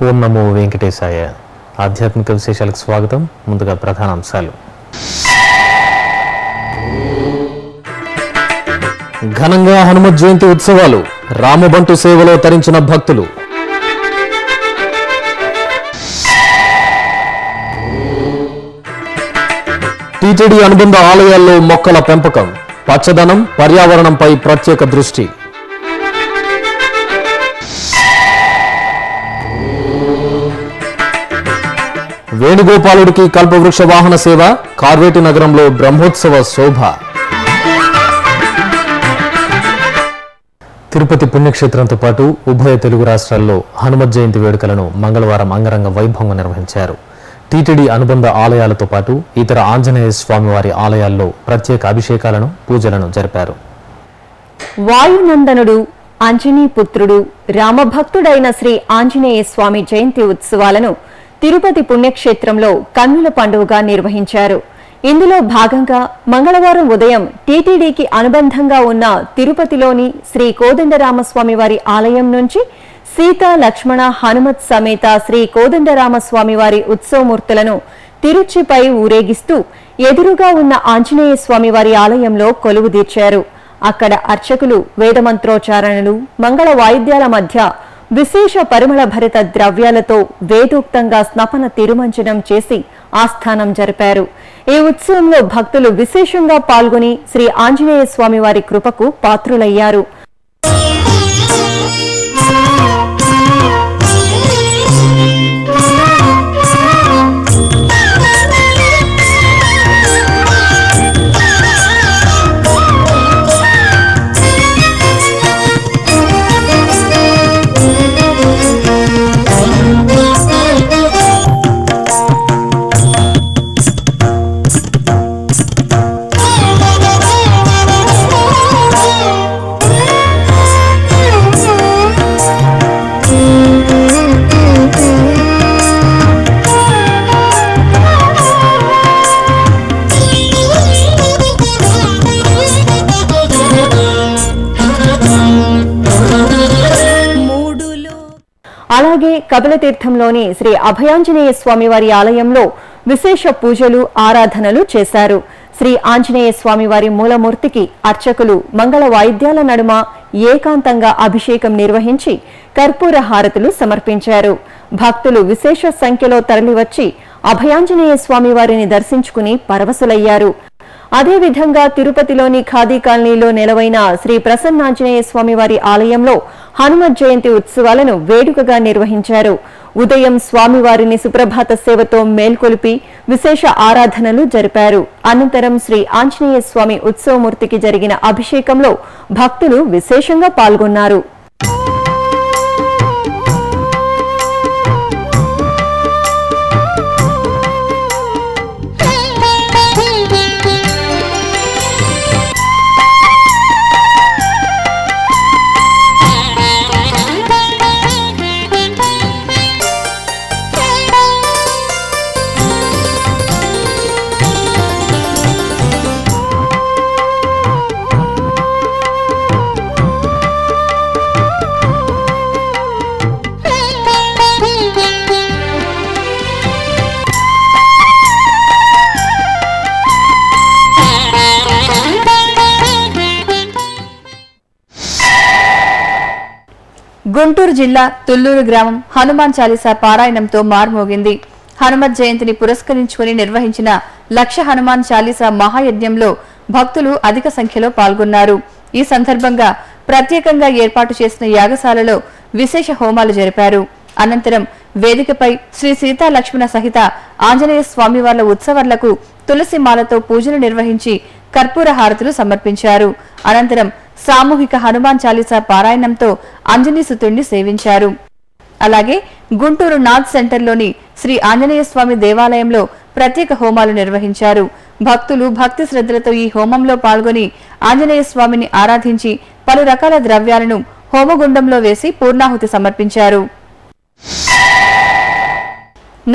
ఓం నమో వెంకటేశాయ. ఆధ్యాత్మిక విశేషాలకు స్వాగతం. ముందుగా ప్రధాన అంశాలు. ఘనంగా హనుమత్ జయంతి ఉత్సవాలు. రామబంటు సేవలో తరించిన భక్తులు. టీటీడీ అనుబంధ ఆలయాల్లో మొక్కల పెంపకం, పచ్చదనం, పర్యావరణంపై ప్రత్యేక దృష్టి. వేణుగోపాలుడికి కల్పవృక్ష వాహన సేవ. కార్వేటి నగరంలో బ్రహ్మోత్సవ శోభ. తిరుపతి పుణ్యక్షేత్రంతో పాటు ఉభయ తెలుగు రాష్ట్రాల్లో హనుమత్ జయంతి వేడుకలను మంగళవారం అంగరంగ వైభవంగా నిర్వహించారు. టీటీడీ అనుబంధ ఆలయాలతో పాటు ఇతర ఆంజనేయ స్వామివారి ఆలయాల్లో ప్రత్యేక అభిషేకాలను, పూజలను జరిపారు. వాయునందనుడు, అంజనీ పుత్రుడు, రామభక్తుడైన శ్రీ ఆంజనేయ స్వామి జయంతి ఉత్సవాలను తిరుపతి పుణ్యక్షేత్రంలో కన్నుల పండుగగా నిర్వహించారు. ఇందులో భాగంగా మంగళవారం ఉదయం టీటీడీకి అనుబంధంగా ఉన్న తిరుపతిలోని శ్రీ కోదండరామస్వామి వారి ఆలయం నుంచి సీతా లక్ష్మణ హనుమత్ సమేత శ్రీ కోదండరామస్వామి వారి ఉత్సవమూర్తులను తిరుచిపై ఊరేగిస్తూ ఎదురుగా ఉన్న ఆంజనేయ స్వామి వారి ఆలయంలో కొలువుదీర్చారు. అక్కడ అర్చకులు వేదమంత్రోచ్చారణలు, మంగళ వాయిద్యాల మధ్య విశేష పరిమళ భరిత ద్రవ్యాలతో వేదోక్తంగా స్నపన తిరుమంజనం చేసి ఆస్థానం జరిపారు. ఈ ఉత్సవంలో భక్తులు విశేషంగా పాల్గొని శ్రీ ఆంజనేయ స్వామి వారి కృపకు పాత్రులయ్యారు. అలాగే కపిలతీర్థంలోని శ్రీ అభయాంజనేయ స్వామి వారి ఆలయంలో విశేష పూజలు, ఆరాధనలు చేశారు. శ్రీ ఆంజనేయ స్వామి వారి మూలమూర్తికి అర్చకులు మంగళ వాయిద్యాల నడుమ ఏకాంతంగా అభిషేకం నిర్వహించి కర్పూర హారతులు సమర్పించారు. భక్తులు విశేష సంఖ్యలో తరలివచ్చి అభయాంజనేయ స్వామి వారిని దర్శించుకుని పరవశులయ్యారు. అదేవిధంగా తిరుపతిలోని ఖాదీ కాలనీలో నెలవైన శ్రీ ప్రసన్నాంజనేయ స్వామి వారి ఆలయంలో హనుమత్ జయంతి ఉత్సవాలను వేడుకగా నిర్వహించారు. ఉదయం స్వామివారిని సుప్రభాత సేవతో మేల్కొలిపి విశేష ఆరాధనలు జరిపారు. అనంతరం శ్రీ ఆంజనేయ స్వామి ఉత్సవమూర్తికి జరిగిన అభిషేకంలో భక్తులు విశేషంగా పాల్గొన్నారు. గుంటూరు జిల్లా తుళ్లూరు గ్రామం హనుమాన్ చాలీసా పారాయణంతో మార్మోగింది. హనుమత్ జయంతిని పురస్కరించుకుని నిర్వహించిన లక్ష హనుమాన్ చాలీసా మహాయజ్ఞంలో భక్తులు అధిక సంఖ్యలో పాల్గొన్నారు. ఈ సందర్భంగా ప్రత్యేకంగా ఏర్పాటు చేసిన యాగశాలలో విశేష హోమాలు జరిపారు. అనంతరం వేదికపై శ్రీ సీతా లక్ష్మణ సహిత ఆంజనేయ స్వామివార్ల ఉత్సవాలకు తులసి మాలతో పూజలు నిర్వహించి కర్పూర హారతులు సమర్పించారు. అనంతరం సామూహిక హనుమాన్ చాలీసా పారాయణంతో అంజనీసుతుడిని సేవించారు. అలాగే గుంటూరు నాథ్ సెంటర్లోని శ్రీ ఆంజనేయ స్వామి దేవాలయంలో ప్రత్యేక హోమాలు నిర్వహించారు. భక్తులు భక్తి శ్రద్ధలతో ఈ హోమంలో పాల్గొని ఆంజనేయ స్వామిని ఆరాధించి పలు రకాల ద్రవ్యాలను హోమగుండంలో వేసి పూర్ణాహుతి సమర్పించారు.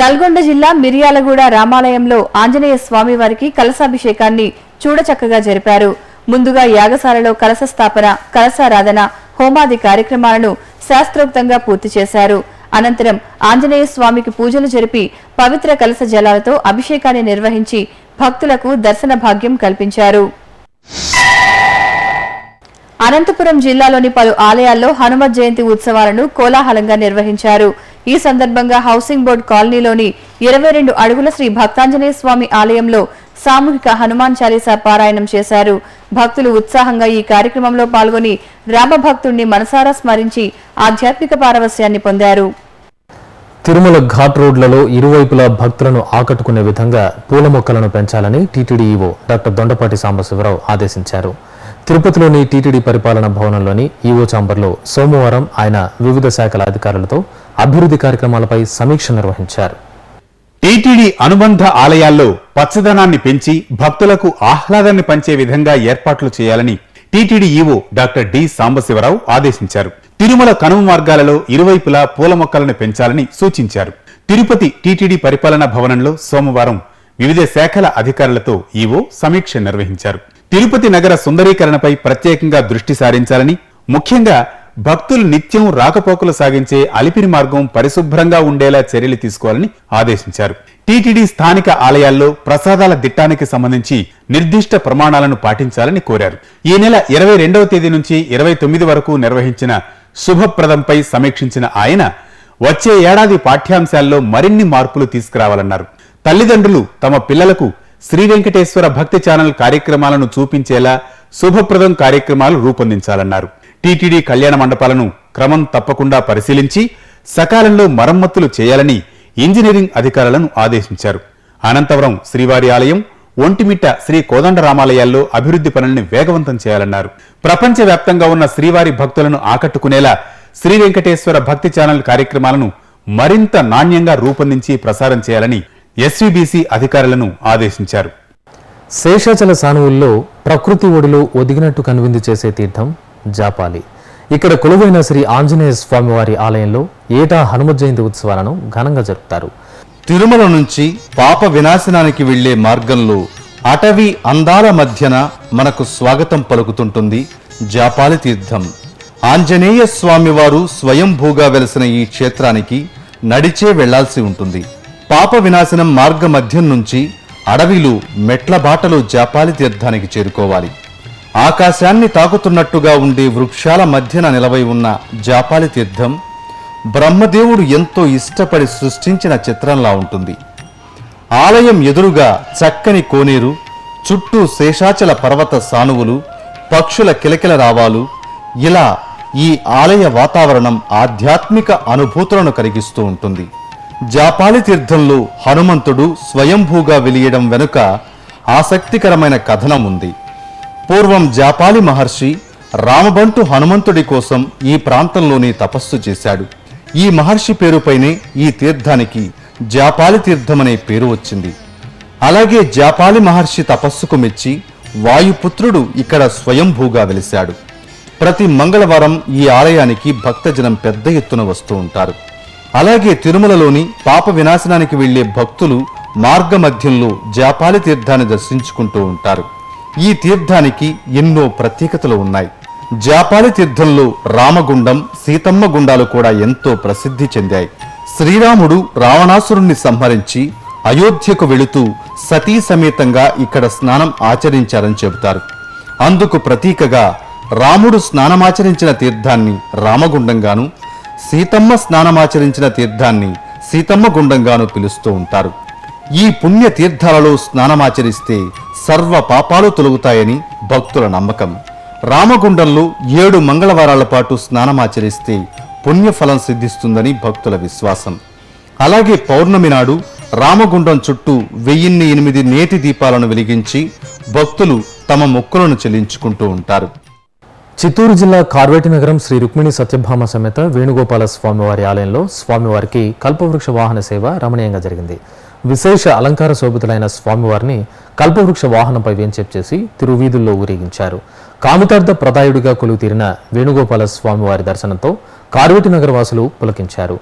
నల్గొండ జిల్లా మిర్యాలగూడ రామాలయంలో ఆంజనేయ స్వామి వారికి కలశాభిషేకాన్ని చూడచక్కగా జరిపారు. ముందుగా యాగశాలలో కలశ స్థాపన, కలశారాధన, హోమాది కార్యక్రమాలను శాస్త్రోక్తంగా పూర్తి చేశారు. అనంతరం ఆంజనేయ స్వామికి పూజలు జరిపి పవిత్ర కలశ జలాలతో అభిషేకాన్ని నిర్వహించి భక్తులకు దర్శన భాగ్యం కల్పించారు. అనంతపురం జిల్లాలోని పలు ఆలయాల్లో హనుమత్ జయంతి ఉత్సవాలను కోలాహలంగా నిర్వహించారు. ఈ సందర్భంగా హౌసింగ్ బోర్డు కాలనీలోని 22 అడుగుల శ్రీ భక్తాంజనేయ స్వామి ఆలయంలో సామూహిక హనుమాన్ చాలీసా పారాయణం చేశారు. భక్తులు ఉత్సాహంగా ఈ కార్యక్రమంలో పాల్గొని రామభక్తుడిని మనసారా స్మరించి ఆధ్యాత్మిక పారవస్యాన్ని పొందారు. తిరుమల ఘాట్ రోడ్లలో ఇరువైపులా భక్తులను ఆకట్టుకునే విధంగా పూల మొక్కలను పెంచాలని TTD EO doctor Dondapati Sambasivarao ఆదేశించారు. తిరుపతిలోని టీటీడీ పరిపాలనా భవనంలోని ఈవో ఛాంబర్లో సోమవారం ఆయన వివిధ శాఖల అధికారులతో అభివృద్ధి కార్యక్రమాలపై సమీక్ష నిర్వహించారు. టీటీడీ అనుబంధ ఆలయాల్లో పచ్చదనాన్ని పెంచి భక్తులకు ఆహ్లాదాన్ని పంచే విధంగా ఏర్పాట్లు చేయాలని TTD EO doctor D Sambasivarao ఆదేశించారు. తిరుమల కనుమ మార్గాలలో ఇరువైపులా పూల మొక్కలను పెంచాలని సూచించారు. తిరుపతి టీటీడీ పరిపాలనా భవనంలో సోమవారం వివిధ శాఖల అధికారులతో ఈవో సమీక్ష నిర్వహించారు. తిరుపతి నగర సుందరీకరణపై ప్రత్యేకంగా దృష్టి సారించాలని, ముఖ్యంగా భక్తులు నిత్యం రాకపోకలు సాగించే అలిపిరి మార్గం పరిశుభ్రంగా ఉండేలా చర్యలు తీసుకోవాలని ఆదేశించారు. టీటీడీ స్థానిక ఆలయాల్లో ప్రసాదాల దిట్టానికి సంబంధించి నిర్దిష్ట ప్రమాణాలను పాటించాలని కోరారు. ఈ నెల 22వ తేదీ నుంచి 29 వరకు నిర్వహించిన శుభప్రదంపై సమీక్షించిన ఆయన వచ్చే ఏడాది పాఠ్యాంశాల్లో మరిన్ని మార్పులు తీసుకురావాలన్నారు. తల్లిదండ్రులు తమ పిల్లలకు శ్రీ వెంకటేశ్వర భక్తి ఛానల్ కార్యక్రమాలను చూపించేలా శుభప్రదం కార్యక్రమాలు రూపొందించాలన్నారు. టీటీడీ కళ్యాణ మండపాలను క్రమం తప్పకుండా పరిశీలించి సకాలంలో మరమ్మతులు చేయాలని ఇంజనీరింగ్ అధికారులను ఆదేశించారు. అనంతవరం శ్రీవారి ఆలయం, ఒంటిమిట్ట శ్రీ కోదండరామాలయాల్లో అభివృద్ధి పనుల్ని వేగవంతం చేయాలన్నారు. ప్రపంచవ్యాప్తంగా ఉన్న శ్రీవారి భక్తులను ఆకట్టుకునేలా శ్రీ వెంకటేశ్వర భక్తి ఛానల్ కార్యక్రమాలను మరింత నాణ్యంగా రూపొందించి ప్రసారం చేయాలని ఎస్వీబీసీ అధికారులను ఆదేశించారు. శేషాచల సానువుల్లో ప్రకృతి ఒడిలో ఒదిగినట్టు కనువిందు చేసే తీర్థం జాపాలి. ఇక్కడ కొలువైన శ్రీ ఆంజనేయ స్వామివారి ఆలయంలో ఏటా హనుమత్ జయంతి ఉత్సవాలను ఘనంగా జరుపుతారు. తిరుమల నుంచి పాప వినాశనానికి వెళ్లే మార్గంలో అటవీ అందాల మధ్యన మనకు స్వాగతం పలుకుతుంటుంది జాపాలి తీర్థం. ఆంజనేయ స్వామివారు స్వయంభూగా వెలసిన ఈ క్షేత్రానికి నడిచే వెళ్లాల్సి ఉంటుంది. పాప వినాశనం మార్గ మధ్యం నుంచి అడవిలో మెట్ల బాటలో జాపాలి తీర్థానికి చేరుకోవాలి. ఆకాశాన్ని తాకుతున్నట్టుగా ఉండే వృక్షాల మధ్యన నిలవై ఉన్న జాపాలి తీర్థం బ్రహ్మదేవుడు ఎంతో ఇష్టపడి సృష్టించిన చిత్రంలా ఉంటుంది. ఆలయం ఎదురుగా చక్కని కోనేరు, చుట్టూ శేషాచల పర్వత సానువులు, పక్షుల కిలకిల రావాలు, ఇలా ఈ ఆలయ వాతావరణం ఆధ్యాత్మిక అనుభూతులను కలిగిస్తూ ఉంటుంది. జాపాలి తీర్థంలో హనుమంతుడు స్వయంభూగా వెలియడం వెనుక ఆసక్తికరమైన కథనం ఉంది. పూర్వం జాపాలి మహర్షి రామబంటు హనుమంతుడి కోసం ఈ ప్రాంతంలోనే తపస్సు చేశాడు. ఈ మహర్షి పేరుపైనే ఈ తీర్థానికి జాపాలి తీర్థమనే పేరు వచ్చింది. అలాగే జాపాలి మహర్షి తపస్సుకు మెచ్చి వాయుపుత్రుడు ఇక్కడ స్వయంభూగా వెలిశాడు. ప్రతి మంగళవారం ఈ ఆలయానికి భక్తజనం పెద్ద ఎత్తున వస్తూ ఉంటారు. అలాగే తిరుమలలోని పాప వినాశనానికి వెళ్లే భక్తులు మార్గమధ్యంలో జాపాలి తీర్థాన్ని దర్శించుకుంటూ ఉంటారు. ఈ తీర్థానికి ఎన్నో ప్రత్యేకతలు ఉన్నాయి. జాపాలి తీర్థంలో రామగుండం, సీతమ్మ గుండాలు కూడా ఎంతో ప్రసిద్ధి చెందాయి. శ్రీరాముడు రావణాసురుణ్ణి సంహరించి అయోధ్యకు వెళుతూ సతీ సమేతంగా ఇక్కడ స్నానం ఆచరించారని చెబుతారు. అందుకు ప్రతీకగా రాముడు స్నానమాచరించిన తీర్థాన్ని రామగుండంగాను, సీతమ్మ స్నానమాచరించిన తీర్థాన్ని సీతమ్మ గుండంగాను పిలుస్తూ ఉంటారు. ఈ పుణ్య తీర్థాలలో స్నానమాచరిస్తే సర్వ పాపాలు తొలగుతాయని భక్తుల నమ్మకం. రామగుండంలో 7 మంగళవారాల పాటు స్నానమాచరిస్తే పుణ్యఫలం సిద్ధిస్తుందని భక్తుల విశ్వాసం. అలాగే పౌర్ణమి నాడు రామగుండం చుట్టూ 1008 నేతి దీపాలను వెలిగించి భక్తులు తమ మొక్కులను చెల్లించుకుంటూ ఉంటారు. చిత్తూరు జిల్లా కార్వేటి నగరం శ్రీ రుక్మిణి సత్యభామ సమేత వేణుగోపాల స్వామివారి ఆలయంలో స్వామివారికి కల్పవృక్ష వాహన సేవ రమణీయంగా జరిగింది. విశేష అలంకార శోభితులైన స్వామివారిని కల్పవృక్ష వాహనంపై వేంచేపు చేసి తిరువీధుల్లో ఊరేగించారు. కామితార్థ ప్రదాయుడిగా కొలువు తీరిన వేణుగోపాల స్వామివారి దర్శనంతో కార్వేటి నగర వాసులు పులకించారు.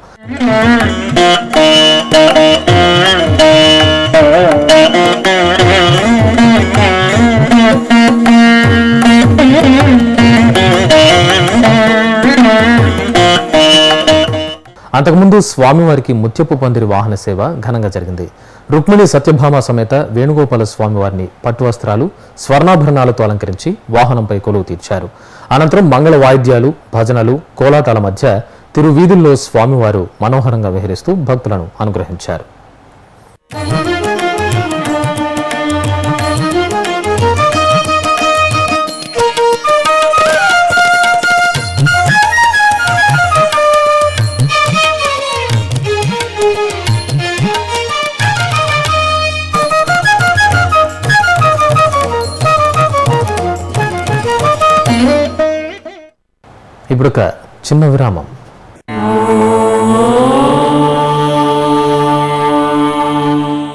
అంతకుముందు స్వామివారికి ముత్యపు పందిరి వాహన సేవ ఘనంగా జరిగింది. రుక్మిణి సత్యభామ సమేత వేణుగోపాల స్వామివారిని పట్టు వస్త్రాలు, స్వర్ణాభరణాలతో అలంకరించి వాహనంపై కొలువు తీర్చారు. అనంతరం మంగళ వాయిద్యాలు, భజనలు, కోలాటాల మధ్య తిరువీధుల్లో స్వామివారు మనోహరంగా విహరిస్తూ భక్తులను అనుగ్రహించారు. ఇప్పుడొక చిన్న విరామం.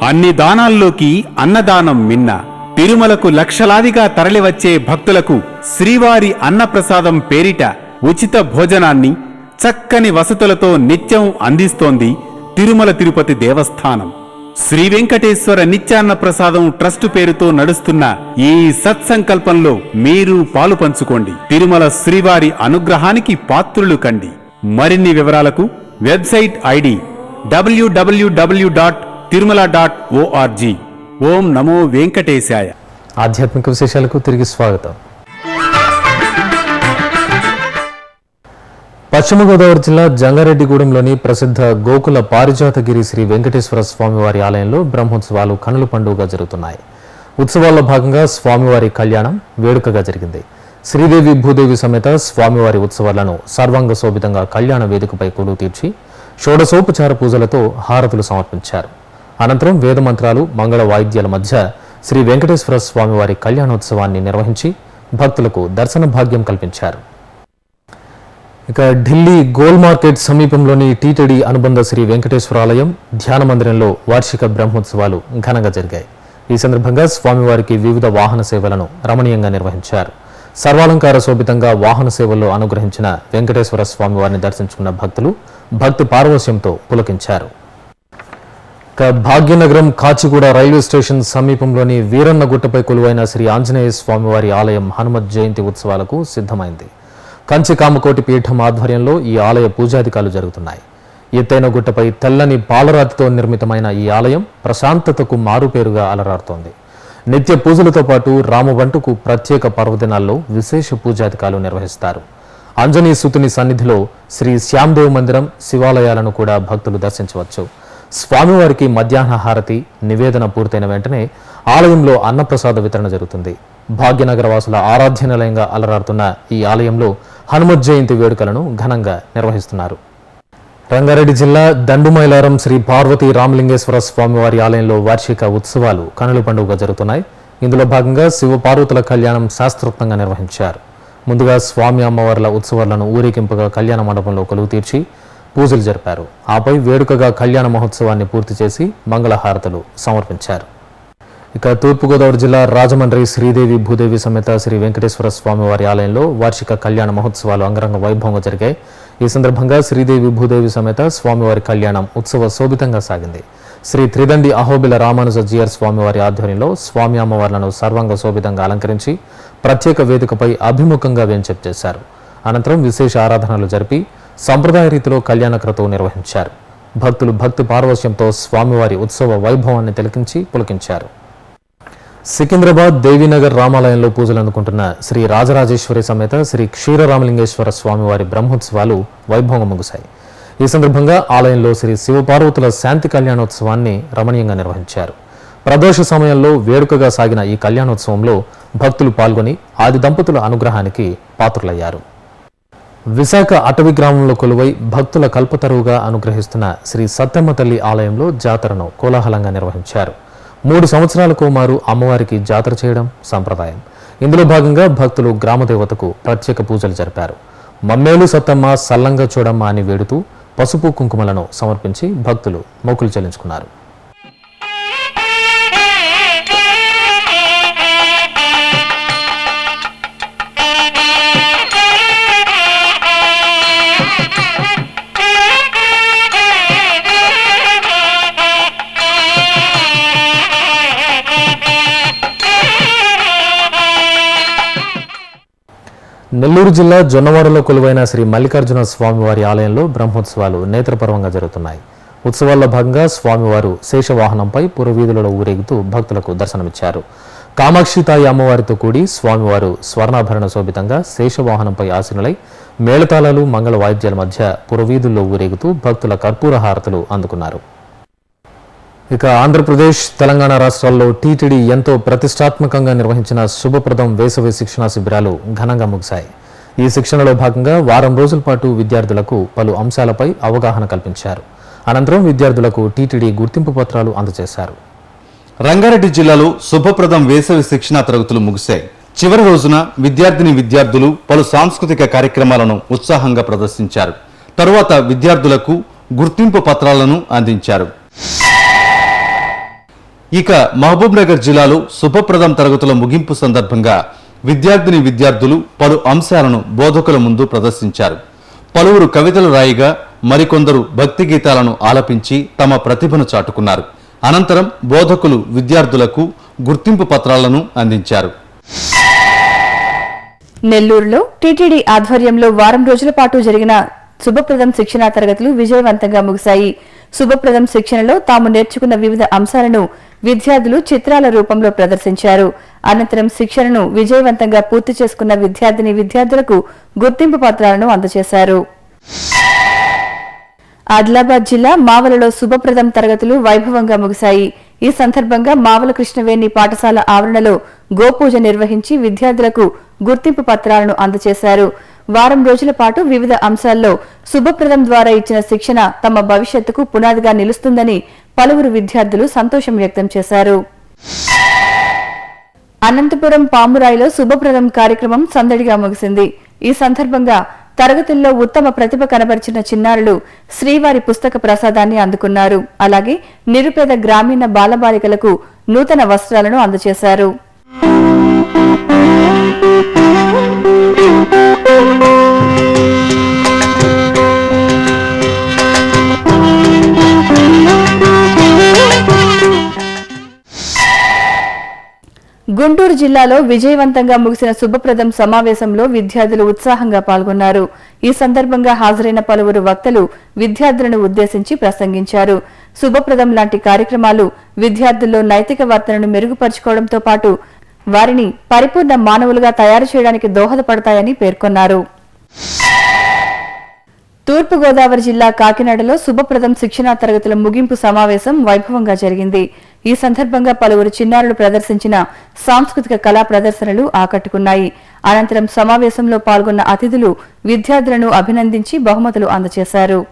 అన్ని దానాల్లోకి అన్నదానం మిన్న. తిరుమలకు లక్షలాదిగా తరలివచ్చే భక్తులకు శ్రీవారి అన్నప్రసాదం పేరిట ఉచిత భోజనాన్ని, చక్కని వసతులతో నిత్యం అందిస్తోంది తిరుమల తిరుపతి దేవస్థానం. శ్రీ వెంకటేశ్వర నిత్యాన్న ప్రసాదం ట్రస్టు పేరుతో నడుస్తున్న ఈ సత్సంకల్పంలో మీరు పాలు పంచుకోండి. తిరుమల శ్రీవారి అనుగ్రహానికి పాత్రులు కండి. మరిన్ని వివరాలకు వెబ్సైట్ ఐడి www.tirumala.org. ఓం నమో వెంకటేశాయ. ఆధ్యాత్మిక విశేషాలకు తిరిగి స్వాగతం. పశ్చిమ గోదావరి జిల్లా జంగారెడ్డిగూడెంలోని ప్రసిద్ధ గోకుల పారిజాతగిరి శ్రీ వెంకటేశ్వర స్వామివారి ఆలయంలో బ్రహ్మోత్సవాలు కనుల పండుగగా జరుగుతున్నాయి. ఉత్సవాల్లో భాగంగా స్వామివారి కళ్యాణం వేడుకగా జరిగింది. శ్రీదేవి భూదేవి సమేత స్వామివారి ఉత్సవాలను సర్వాంగ శోభితంగా కళ్యాణ వేదికపై కొలువు తీర్చి షోడశోపచార పూజలతో హారతులు సమర్పించారు. అనంతరం వేదమంత్రాలు, మంగళ వాయిద్యాల మధ్య శ్రీ వెంకటేశ్వర స్వామివారి కళ్యాణోత్సవాన్ని నిర్వహించి భక్తులకు దర్శన భాగ్యం కల్పించారు. ఇక ఢిల్లీ గోల్ మార్కెట్ సమీపంలోని టీటీడీ అనుబంధ శ్రీ వెంకటేశ్వర ఆలయం ధ్యాన మందిరంలో వార్షిక బ్రహ్మోత్సవాలు ఘనంగా జరిగాయి. ఈ సందర్భంగా స్వామివారికి వివిధ వాహన సేవలను రమణీయంగా నిర్వహించారు. సర్వాలంకార శోభితంగా వాహన సేవల్లో అనుగ్రహించిన వెంకటేశ్వర స్వామివారిని దర్శించుకున్న భక్తులు భక్తి పారవశ్యంతో పులకించారు. ఇక భాగ్యనగరం కాచిగూడ రైల్వే స్టేషన్ సమీపంలోని వీరన్నగుట్టపై కొలువైన శ్రీ ఆంజనేయ స్వామివారి ఆలయం హనుమత్ జయంతి ఉత్సవాలకు సిద్ధమైంది. కంచి కామకోటి పీఠం ఆధ్వర్యంలో ఈ ఆలయ పూజాధికాలు జరుగుతున్నాయి. ఎత్తైన గుట్టపై తెల్లని పాలరాతితో నిర్మితమైన ఈ ఆలయం ప్రశాంతతకు మారుపేరుగా అలరారుతోంది. నిత్య పూజలతో పాటు రామవంటుకు ప్రత్యేక పర్వదినాల్లో విశేష పూజాధికాలు నిర్వహిస్తారు. ఆంజనేయ సుతుని సన్నిధిలో శ్రీ శ్యామ్దేవ్ మందిరం, శివాలయాలను కూడా భక్తులు దర్శించవచ్చు. స్వామివారికి మధ్యాహ్న హారతి నివేదన పూర్తయిన వెంటనే ఆలయంలో అన్నప్రసాద వితరణ జరుగుతుంది. భాగ్యనగర వాసుల ఆరాధ్య నిలయంగా అలరారుతున్న ఈ ఆలయంలో హనుమత్ జయంతి వేడుకలను ఘనంగా నిర్వహిస్తున్నారు. రంగారెడ్డి జిల్లా దండుమైలారం శ్రీ పార్వతీ రామలింగేశ్వర స్వామివారి ఆలయంలో వార్షిక ఉత్సవాలు కనుల పండుగగా జరుగుతున్నాయి. ఇందులో భాగంగా శివపార్వతుల కళ్యాణం శాస్త్రోక్తంగా నిర్వహించారు. ముందుగా స్వామి అమ్మవార్ల ఉత్సవాలను ఊరేగింపుగా కళ్యాణ మండపంలో కొలువు తీర్చి పూజలు జరిపారు. ఆపై వేడుకగా కళ్యాణ మహోత్సవాన్ని పూర్తి చేసి మంగళహారతులు సమర్పించారు. ఇక తూర్పుగోదావరి జిల్లా రాజమండ్రి శ్రీదేవి భూదేవి సమేత శ్రీ వెంకటేశ్వర స్వామివారి ఆలయంలో వార్షిక కళ్యాణ మహోత్సవాలు అంగరంగ వైభవంగా జరిగాయి. ఈ సందర్భంగా శ్రీదేవి భూదేవి సమేత స్వామివారి కళ్యాణం ఉత్సవ శోభితంగా సాగింది. శ్రీ త్రిదండి అహోబిల రామానుజ జిఆర్ స్వామివారి ఆధ్వర్యంలో స్వామి అమ్మవార్లను సర్వాంగ శోభితంగా అలంకరించి ప్రత్యేక వేదికపై అభిముఖంగా వేంచేపు చేశారు. అనంతరం విశేష ఆరాధనలు జరిపి సంప్రదాయ రీతిలో కళ్యాణ క్రతువు నిర్వహించారు. భక్తులు భక్తి పారవశ్యంతో స్వామివారి ఉత్సవ వైభవాన్ని తిలకించి పులకించారు. సికింద్రాబాద్ దేవీనగర్ రామాలయంలో పూజలు అందుకుంటున్న శ్రీ రాజరాజేశ్వరి సమేత శ్రీ క్షీరరామలింగేశ్వర స్వామివారి బ్రహ్మోత్సవాలు వైభవంగా ముగిశాయి. ఈ సందర్భంగా ఆలయంలో శ్రీ శివపార్వతుల శాంతి కళ్యాణోత్సవాన్ని రమణీయంగా నిర్వహించారు. ప్రదోష సమయంలో వేడుకగా సాగిన ఈ కళ్యాణోత్సవంలో భక్తులు పాల్గొని ఆది దంపతుల అనుగ్రహానికి పాత్రులయ్యారు. విశాఖ అటవీ గ్రామంలో కొలువై భక్తుల కల్పతరువుగా అనుగ్రహిస్తున్న శ్రీ సత్తమ్మ తల్లి ఆలయంలో జాతరను కోలాహలంగా నిర్వహించారు. 3 సంవత్సరాలకు మారు అమ్మవారికి జాతర చేయడం సంప్రదాయం. ఇందులో భాగంగా భక్తులు గ్రామదేవతకు ప్రత్యేక పూజలు జరిపారు. మమ్మేలు సత్తమ్మ సల్లంగా చూడమ్మ అని వేడుతూ పసుపు కుంకుమలను సమర్పించి భక్తులు మొక్కులు చెల్లించుకున్నారు. నెల్లూరు జిల్లా జొన్నవాడలో కొలువైన శ్రీ మల్లికార్జున స్వామివారి ఆలయంలో బ్రహ్మోత్సవాలు నేత్రపర్వంగా జరుగుతున్నాయి. ఉత్సవాల్లో భాగంగా స్వామివారు శేషవాహనంపై పురవీధులలో ఊరేగుతూ భక్తులకు దర్శనమిచ్చారు. కామాక్షితాయి అమ్మవారితో కూడి స్వామివారు స్వర్ణాభరణ శోభితంగా శేషవాహనంపై ఆసీనులై మేళతాళాలు మంగళ వాయిద్యాల మధ్య పురవీధుల్లో ఊరేగుతూ భక్తుల కర్పూర హారతులు అందుకున్నారు. ఇక ఆంధ్రప్రదేశ్, తెలంగాణ రాష్ట్రాల్లో టీటీడీ ఎంతో ప్రతిష్టాత్మకంగా నిర్వహించిన శుభప్రదం వేసవి శిక్షణా శిబిరాలు ఘనంగా ముగిశాయి. ఈ శిక్షణలో భాగంగా వారం రోజుల పాటు విద్యార్థులకు పలు అంశాలపై అవగాహన కల్పించారు. అనంతరం విద్యార్థులకు టీటీడీ గుర్తింపు పత్రాలు అందజేశారు. రంగారెడ్డి జిల్లాలో శుభప్రదం వేసవి శిక్షణా తరగతులు ముగిశాయి. చివరి రోజున విద్యార్థులు పలు సాంస్కృతిక కార్యక్రమాలను ఉత్సాహంగా ప్రదర్శించారు. తరువాత విద్యార్థులకు గుర్తింపు పత్రాలను అందించారు. ఇక మహబూబ్ నగర్ జిల్లాలో శుభప్రదం తరగతుల ముగింపు సందర్భంగా విద్యార్థులు పలు అంశాలను బోధకుల ముందు ప్రదర్శించారు. పలువురు కవితలు రాయిగా మరికొందరు భక్తి గీతాలను ఆలపించి తమ ప్రతిభను చాటుకున్నారు. అనంతరం బోధకులు విద్యార్థులకు గుర్తింపు పత్రాలను అందించారు. నెల్లూరులో టీటీడీ ఆధ్వర్యంలో వారం రోజుల పాటు జరిగిన శుభప్రదం శిక్షణా తరగతులు విజయవంతంగా ముగిశాయి. శుభప్రదం శిక్షణలో తాము నేర్చుకున్న వివిధ అంశాలను విద్యార్థులు చిత్రాల రూపంలో ప్రదర్శించారు. అనంతరం శిక్షణను విజయవంతంగా పూర్తి చేసుకున్న విద్యార్థులకు గుర్తింపు పత్రాలను అందజేశారు. ఆదిలాబాద్ జిల్లా మావలలో శుభప్రదం తరగతులు వైభవంగా ముగిశాయి. ఈ సందర్భంగా మావల కృష్ణవేణి పాఠశాల ఆవరణలో గోపూజ నిర్వహించి విద్యార్థులకు గుర్తింపు పత్రాలను అందజేశారు. వారం రోజుల పాటు వివిధ అంశాల్లో శుభప్రదం ద్వారా ఇచ్చిన శిక్షణ తమ భవిష్యత్తుకు పునాదిగా నిలుస్తుందని పలువురు విద్యార్థులు సంతోషం వ్యక్తం చేశారు. అనంతపురం పామురాయిలో శుభప్రదం కార్యక్రమం సందడిగా ముగిసింది. ఈ సందర్భంగా తరగతుల్లో ఉత్తమ ప్రతిభ కనబరిచిన చిన్నారులు శ్రీవారి పుస్తక ప్రసాదాన్ని అందుకున్నారు. అలాగే నిరుపేద గ్రామీణ బాలబాలికలకు నూతన వస్త్రాలను అందజేశారు. గుంటూరు జిల్లాలో విజయవంతంగా ముగిసిన శుభప్రదం సమావేశంలో విద్యార్థులు ఉత్సాహంగా పాల్గొన్నారు. ఈ సందర్భంగా హాజరైన పలువురు వక్తలు విద్యార్థులను ఉద్దేశించి ప్రసంగించారు. శుభప్రదం లాంటి కార్యక్రమాలు విద్యార్థుల్లో నైతిక వర్తనను మెరుగుపరుచుకోవడంతో పాటు వారిని పరిపూర్ణ మానవులుగా తయారు చేయడానికి దోహదపడతాయని పేర్కొన్నారు. తూర్పుగోదావరి జిల్లా కాకినాడలో శుభప్రదం శిక్షణా తరగతుల ముగింపు సమావేశం వైభవంగా జరిగింది. ఈ సందర్భంగా పలువురు చిన్నారులు ప్రదర్శించిన సాంస్కృతిక కళా ప్రదర్శనలు ఆకట్టుకున్నాయి. అనంతరం సమావేశంలో పాల్గొన్న అతిథులు విద్యార్థులను అభినందించి బహుమతులు అందజేశారు.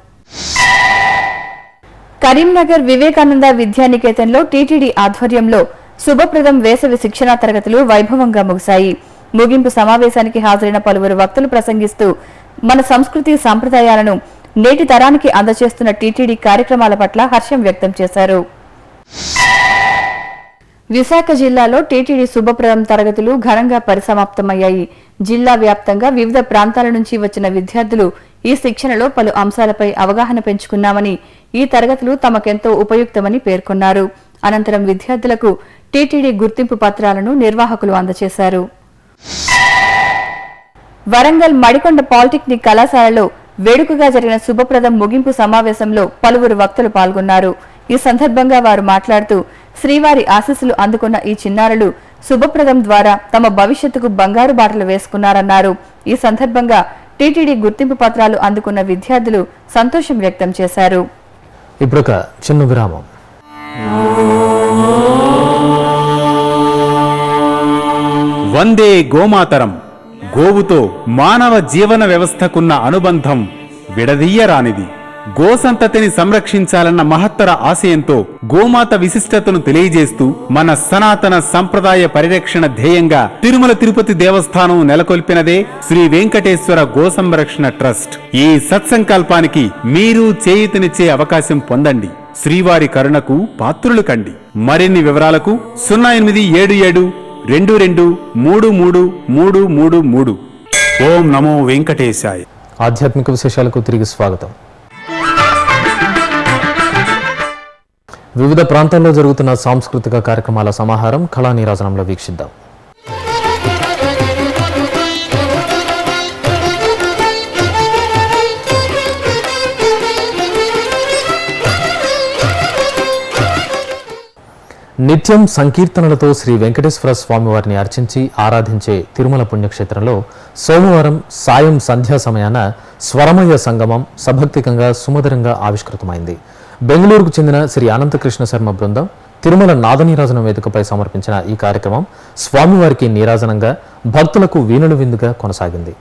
కరీంనగర్ వివేకానంద విద్యానికేతన్లో టీటీడీ ఆధ్వర్యంలో శుభప్రదం వేసవి శిక్షణా తరగతులు వైభవంగా ముగిశాయి. ముగింపు సమావేశానికి హాజరైన పలువురు వక్తలు ప్రసంగిస్తూ మన సంస్కృతి సంప్రదాయాలను నేటి తరానికి అందజేస్తున్న టీటీడీ కార్యక్రమాల పట్ల హర్షం వ్యక్తం చేశారు. విశాఖ జిల్లాలో టీటీడీ శుభప్రదం తరగతులు ఘనంగా పరిసమాప్తమయ్యాయి. జిల్లా వ్యాప్తంగా వివిధ ప్రాంతాల నుంచి వచ్చిన విద్యార్థులు ఈ శిక్షణలో పలు అంశాలపై అవగాహన పెంచుకున్నామని, ఈ తరగతులు తమకెంతో ఉపయుక్తమని పేర్కొన్నారు. అనంతరం విద్యార్థులకు టీటీడీ గుర్తింపు పత్రాలను నిర్వాహకులు అందజేశారు. వరంగల్ మడికొండ పాలిటెక్నిక్ కళాశాలలో వేడుకగా జరిగిన శుభప్రదం ముగింపు సమావేశంలో పలువురు వక్తలు పాల్గొన్నారు. ఈ సందర్భంగా వారు మాట్లాడుతూ శ్రీవారి ఆశీస్సులు అందుకున్న ఈ చిన్నారులు శుభప్రదం ద్వారా తమ భవిష్యత్తుకు బంగారు బాటలు వేసుకున్నారన్నారు. ఈ సందర్భంగా టీటీడీ గుర్తింపు పత్రాలు అందుకున్న విద్యార్థులు సంతోషం వ్యక్తం చేశారు. ఇప్పుడొక చిన్న విరామం. వందే గోమాతరం. గోవుతో మానవ జీవన వ్యవస్థకున్న అనుబంధం విడదీయరానిది. గోసంతతిని సంరక్షించాలన్న మహత్తర ఆశయంతో గోమాత విశిష్టతను తెలియజేస్తూ మన సనాతన సంప్రదాయ పరిరక్షణ ధ్యేయంగా తిరుమల తిరుపతి దేవస్థానం నెలకొల్పినదే శ్రీ వెంకటేశ్వర గో సంరక్షణ ట్రస్ట్. ఈ సత్సంకల్పానికి మీరు చేయూతనిచ్చే అవకాశం పొందండి. శ్రీవారి కరుణకు పాత్రులు కండి. మరిన్ని వివరాలకు 087722333333. ఓం నమో వెంకటేశాయ. ఆధ్యాత్మిక విశేషాలకు తిరిగి స్వాగతం. వివిధ ప్రాంతాల్లో జరుగుతున్న సాంస్కృతిక కార్యక్రమాల సమాహారం కళా నీరాజనంలో వీక్షిద్దాం. నిత్యం సంకీర్తనలతో శ్రీ వెంకటేశ్వర స్వామివారిని అర్చించి ఆరాధించే తిరుమల పుణ్యక్షేత్రంలో సోమవారం సాయం సంధ్యా సమయాన స్వరమయ సంగమం సభక్తికంగా సుమధురంగా ఆవిష్కృతమైంది. బెంగళూరుకు చెందిన శ్రీ అనంతకృష్ణ శర్మ బృందం తిరుమల నాదనీరాజనం వేదికపై సమర్పించిన ఈ కార్యక్రమం స్వామివారికి నీరాజనంగా, భక్తులకు వీణుల విందుగా కొనసాగింది.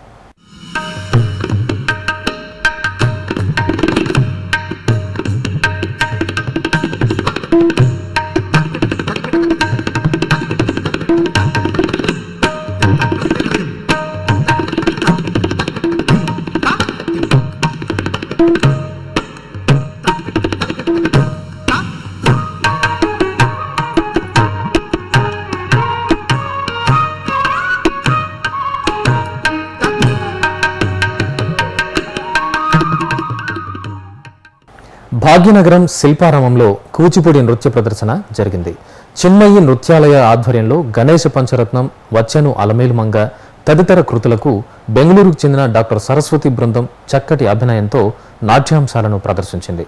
భాగ్యనగరం శిల్పారామంలో కూచిపూడి నృత్య ప్రదర్శన జరిగింది. చిన్మయి నృత్యాలయ ఆధ్వర్యంలో గణేశ పంచరత్నం, వచ్చను అలమేలుమంగ తదితర కృతులకు బెంగళూరుకు చెందిన డాక్టర్ సరస్వతి బృందం చక్కటి అభినయంతో నాట్యాంశాలను ప్రదర్శించింది.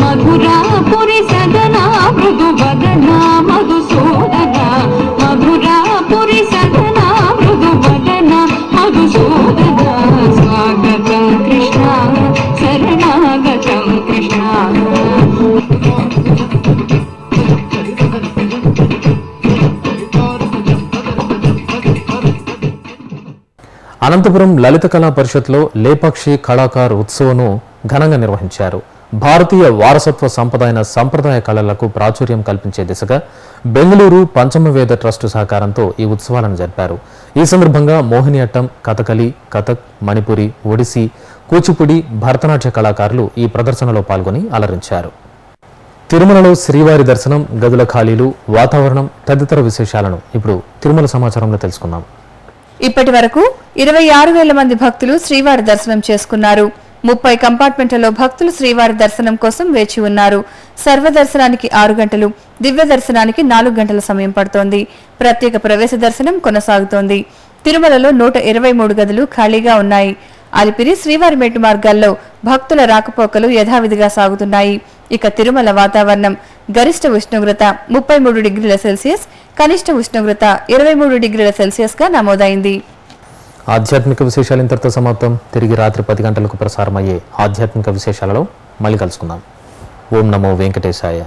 మధురాపురి సదనా మృదు వదనా మధుసూదనా, మధురాపురి సదనా మృదు వదనా మధుసూదనా, స్వాగతం కృష్ణ శరణాగతం కృష్ణ. అనంతపురం లలిత కళా పరిషత్లో లేపాక్షి కళాకార్ ఉత్సవను ఘనంగా నిర్వహించారు. భారతీయ వారసత్వ సంపద అయిన సంప్రదాయ కళలకు ప్రాచుర్యం కల్పించే దిశగా బెంగళూరు పంచమవేద ట్రస్టు సహకారంతో ఈ ఉత్సవాలను జరిపారు. ఈ సందర్భంగా మోహినియట్టం, కథకలి, కథక్, మణిపురి, ఒడిస్సీ, కూచిపూడి, భరతనాట్య కళాకారులు ఈ ప్రదర్శనలో పాల్గొని అలరించారు. తిరుమలలో శ్రీవారి దర్శనం, గదుల ఖాళీలు, వాతావరణం తదితర విశేషాలను ఇప్పుడు తిరుమల సమాచారంలో తెలుసుకుందాం. ఇప్పటి వరకు 26,000 మంది భక్తులు శ్రీవారి దర్శనం చేసుకున్నారు. 30 కంపార్ట్మెంట్లలో భక్తులు శ్రీవారి దర్శనం కోసం వేచి ఉన్నారు. సర్వదర్శనానికి 6 గంటలు, దివ్య దర్శనానికి 4 గంటల సమయం పడుతోంది. ప్రత్యేక ప్రవేశ దర్శనం కొనసాగుతోంది. తిరుమలలో 123 గదులు ఖాళీగా ఉన్నాయి. అలిపిరి, శ్రీవారి మెట్టు మార్గాల్లో భక్తుల రాకపోకలు యథావిధిగా సాగుతున్నాయి. ఇక తిరుమల వాతావరణం గరిష్ట ఉష్ణోగ్రత 33 డిగ్రీల సెల్సియస్, కనిష్ట ఉష్ణోగ్రత 23 డిగ్రీల సెల్సియస్ గా నమోదైంది. ఆధ్యాత్మిక విశేషాలు ఇంతటితో సమాప్తం. తిరిగి రాత్రి 10 గంటలకు ప్రసారమయ్యే ఆధ్యాత్మిక విశేషాలలో మళ్ళీ కలుసుకుందాం. ఓం నమో వెంకటేశాయ.